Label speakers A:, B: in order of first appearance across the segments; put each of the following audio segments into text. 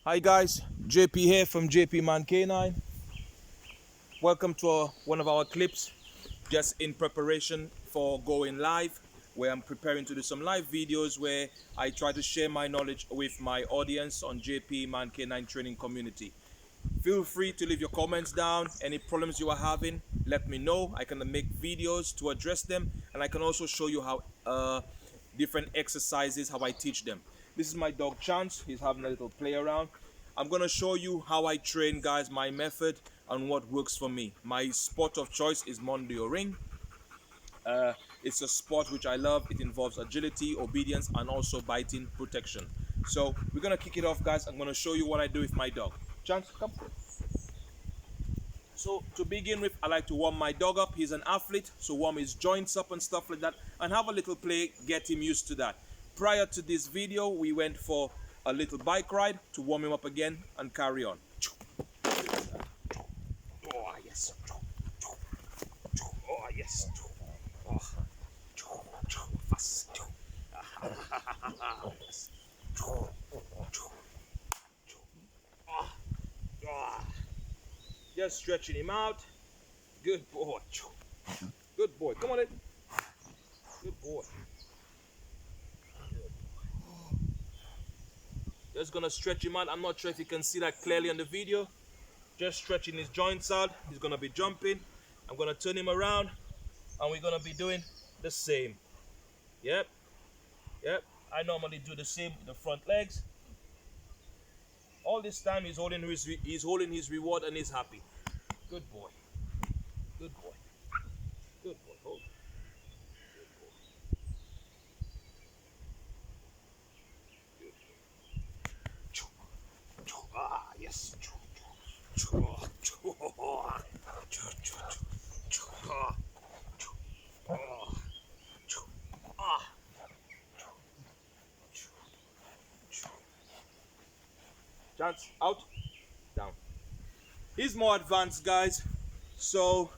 A: Hi guys, JP here from JP Man K9. Welcome to one of our clips just in preparation for going live, where I'm preparing to do some live videos where I try to share my knowledge with my audience on JP Man K9 training community. Feel free to leave your comments down. Any problems you are having, let me know. I can make videos to address them, and I can also show you how different exercises, how I teach them. This is my dog Chance. He's having a little play around. I'm gonna show you how I train, guys, my method and what works for me. My sport of choice is Mondioring. It's a sport which I love. It involves agility, obedience, and also biting protection. So we're gonna kick it off, guys. I'm gonna show you what I do with my dog. Chance, come. So to begin with, I like to warm my dog up. He's an athlete, so warm his joints up and stuff like that, and have a little play, get him used to that. Prior to this video, we went for a little bike ride to warm him up again and carry on. Oh yes. Oh yes. Oh. Fast. Yes. Just stretching him out. Good boy. Good boy. Come on in. Good boy. Just gonna stretch him out. I'm not sure if you can see that clearly on the video. Just stretching his joints out. He's gonna be jumping. I'm gonna turn him around and we're gonna be doing the same. Yep. I normally do the same with the front legs. All this time he's holding his reward and he's happy. Good boy. Good boy. Good boy. Hold. Good boy. Good boy. Ah, yes. Chance, out, down. He's more advanced, guys. So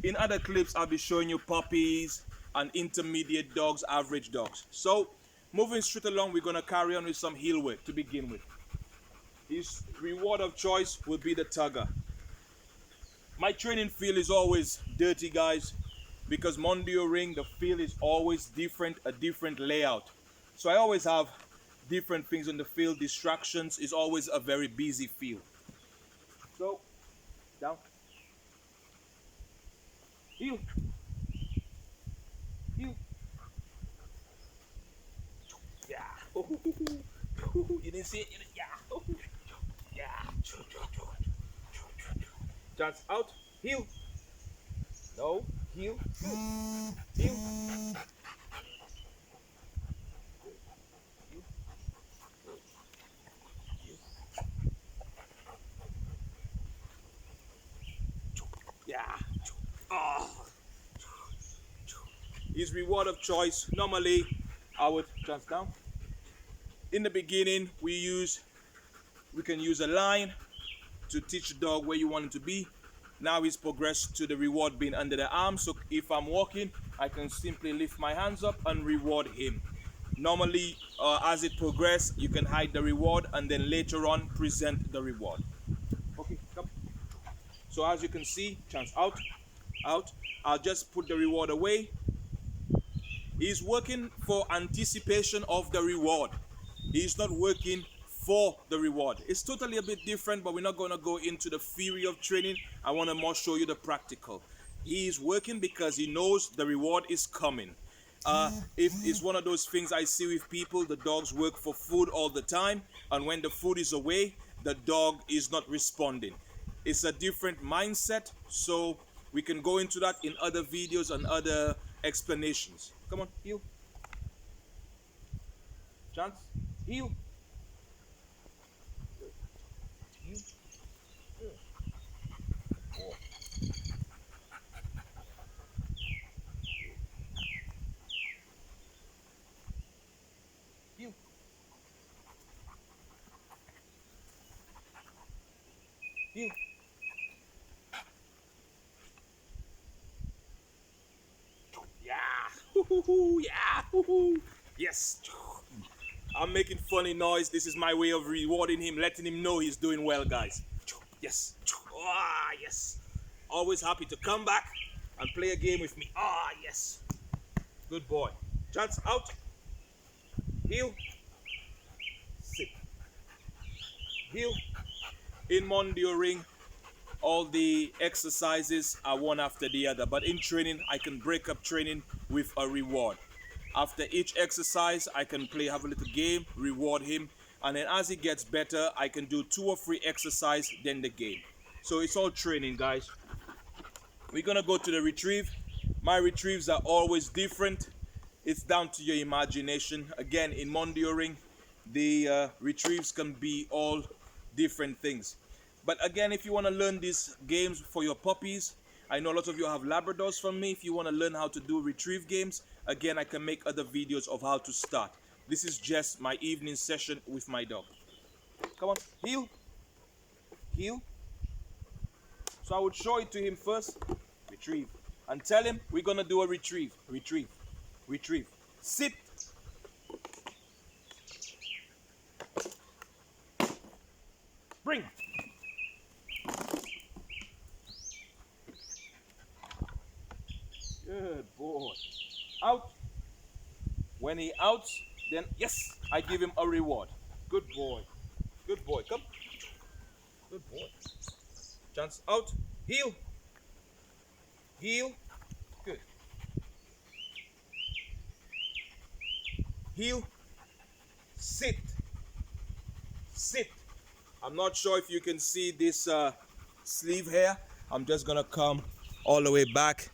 A: in other clips, I'll be showing you puppies and intermediate dogs, average dogs. So moving straight along, we're gonna carry on with some heel work to begin with. His reward of choice will be the tugger. My training field is always dirty, guys, because Mondioring, the field is always different, a different layout. So I always have different things in the field. Distractions is always a very busy field. So, down. Heel. Heel. Yeah. You didn't see it? Yeah. Yeah. Chance out. Heel. No. Heel. Heel. Yeah. Oh. His reward of choice. Normally, I would chance down. In the beginning, we can use a line to teach the dog where you want him to be. Now he's progressed to the reward being under the arm. So if I'm walking, I can simply lift my hands up and reward him. Normally, as it progresses, you can hide the reward and then later on present the reward. Okay, come. So as you can see, chance out, out. I'll just put the reward away. He's working for anticipation of the reward. He's not working for the reward. It's totally a bit different, but we're not going to go into the theory of training. I want to more show you the practical. He's working because he knows the reward is coming. If it's one of those things I see with people, the dogs work for food all the time, and when the food is away, the dog is not responding. It's a different mindset, so we can go into that in other videos and other explanations. Come on, heel. Chance, heel. Heel. Oh. Heel. Heel. Yeah. Yeah. Yes. I'm making funny noise. This is my way of rewarding him, letting him know he's doing well, guys. Yes. Ah, yes. Always happy to come back and play a game with me. Ah, yes. Good boy. Chance out. Heel. Sit. Heel. In Mondioring, all the exercises are one after the other, but in training I can break up training with a reward. After each exercise I can have a little game, reward him, and then as he gets better I can do 2 or 3 exercises, then the game. So it's all training, guys. We're gonna go to the retrieve. My retrieves are always different. It's down to your imagination. Again, in Mondioring, the retrieves can be all different things. But again, if you want to learn these games for your puppies, I know a lot of you have Labradors from me. If you want to learn how to do retrieve games, again, I can make other videos of how to start. This is just my evening session with my dog. Come on, heel, heel. So I would show it to him first, retrieve, and tell him we're gonna do a retrieve, retrieve, retrieve. Sit. Bring. Good boy. Out. When he outs, then yes, I give him a reward. Good boy. Good boy. Come. Good boy. Chance out. Heel. Heel. Good. Heel. Sit. Sit. I'm not sure if you can see this sleeve here. I'm just gonna come all the way back.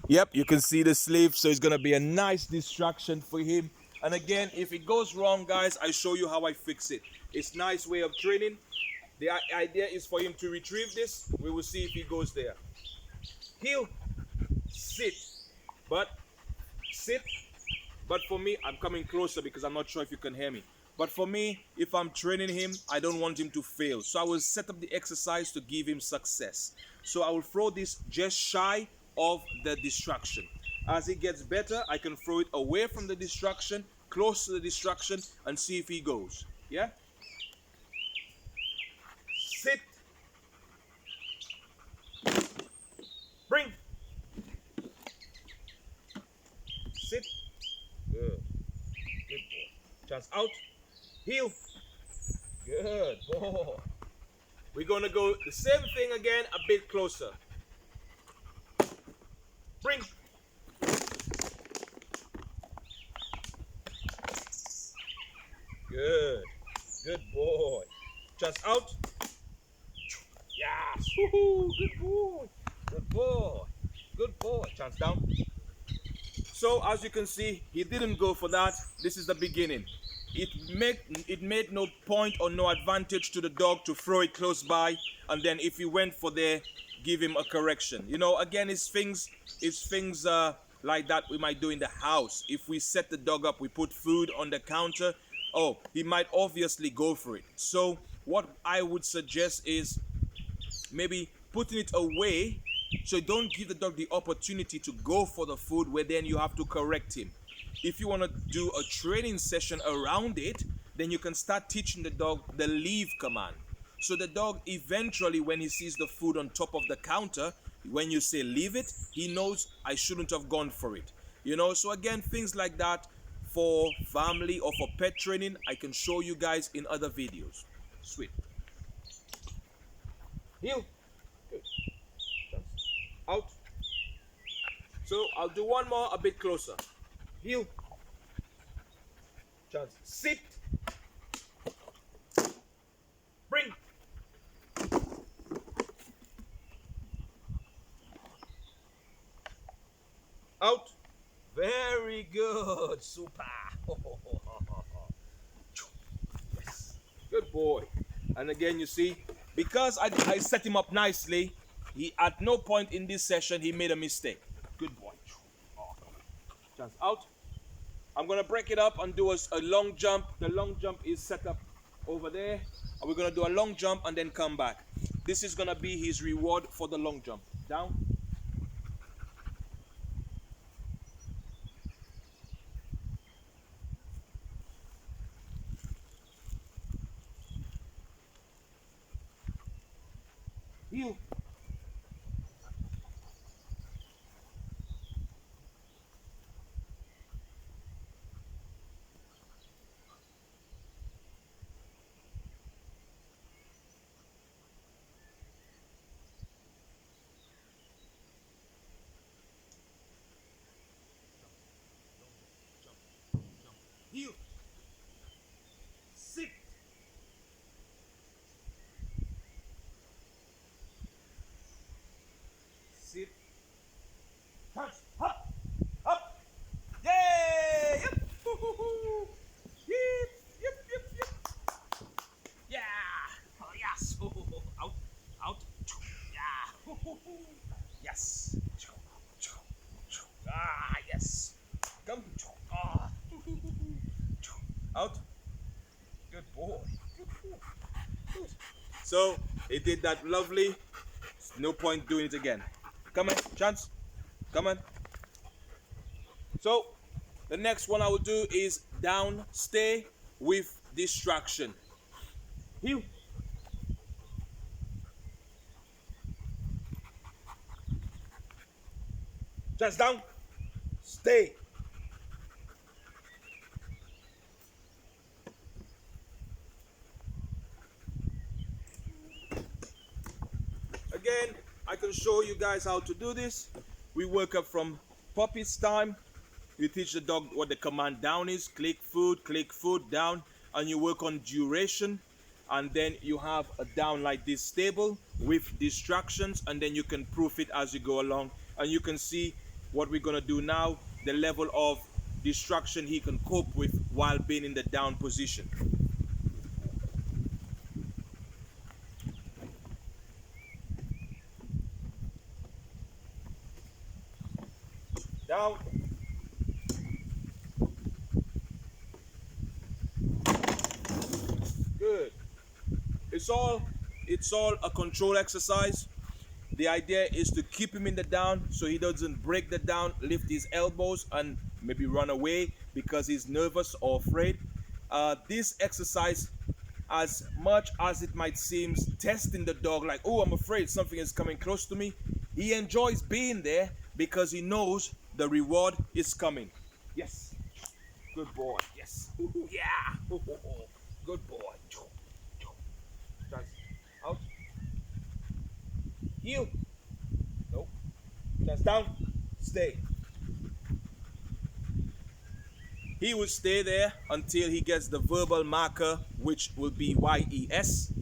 A: Yep, you can see the sleeve, so it's gonna be a nice distraction for him. And again, if it goes wrong, guys, I show you how I fix it. It's a nice way of training. The idea is for him to retrieve this. We will see if he goes there. Heel, sit, but sit. But for me, I'm coming closer because I'm not sure if you can hear me. But for me, if I'm training him, I don't want him to fail. So I will set up the exercise to give him success. So I will throw this just shy of the distraction. As he gets better, I can throw it away from the distraction, close to the distraction, and see if he goes. Yeah? Sit. Bring. Sit. Good. Good boy. Chance out. Heel. Good boy. We're going to go the same thing again, a bit closer. Bring. Good. Good boy. Chance out. Yes. Woohoo. Good boy. Good boy. Good boy. Chance down. So as you can see, he didn't go for that. This is the beginning. It made no point or no advantage to the dog to throw it close by, and then if he went for there, give him a correction. You know, again, it's things like that we might do in the house. If we set the dog up, we put food on the counter, oh, he might obviously go for it. So what I would suggest is maybe putting it away, so don't give the dog the opportunity to go for the food where then you have to correct him. If you want to do a training session around it, then you can start teaching the dog the leave command. So the dog eventually, when he sees the food on top of the counter, when you say leave it, he knows I shouldn't have gone for it. You know, so again, things like that for family or for pet training, I can show you guys in other videos. Sweet. Heel. Good. Out. So I'll do one more a bit closer. Heel. Chance. Sit. Bring. Out. Very good. Super. Yes. Good boy. And again, you see, because I set him up nicely, he at no point in this session he made a mistake. Good boy. Chance out. I'm gonna break it up and do a long jump. The long jump is set up over there, and we're gonna do a long jump and then come back. This is gonna be his reward for the long jump. Down. Heel. Heel. Sit. Sit. Touch. Up. Up. Yay! Yep. Woo-hoo-hoo. Yep. Yep. Yep. Yep. Yeah. Oh, yes. Out. Out. Yeah. Yes. Ah, yes. Come. Ah. Out. Good boy. Good. So he did that lovely. No point doing it again. Come on, chance. Come on. So the next one I will do is down, stay with distraction. Heel. Chance down. Stay. Again, I can show you guys how to do this. We work up from puppy's time. You teach the dog what the command down is. Click food, down. And you work on duration. And then you have a down like this stable with distractions. And then you can proof it as you go along. And you can see what we're going to do now. The level of distraction he can cope with while being in the down position. Down. Good. It's all a control exercise. The idea is to keep him in the down so he doesn't break the down, lift his elbows and maybe run away because he's nervous or afraid. This exercise, as much as it might seem testing the dog like, oh, I'm afraid something is coming close to me, he enjoys being there because he knows the reward is coming. Yes. Good boy. Yes. Yeah. Good boy. Out. Heel. Nope. Chance down. Stay. He will stay there until he gets the verbal marker, which will be YES.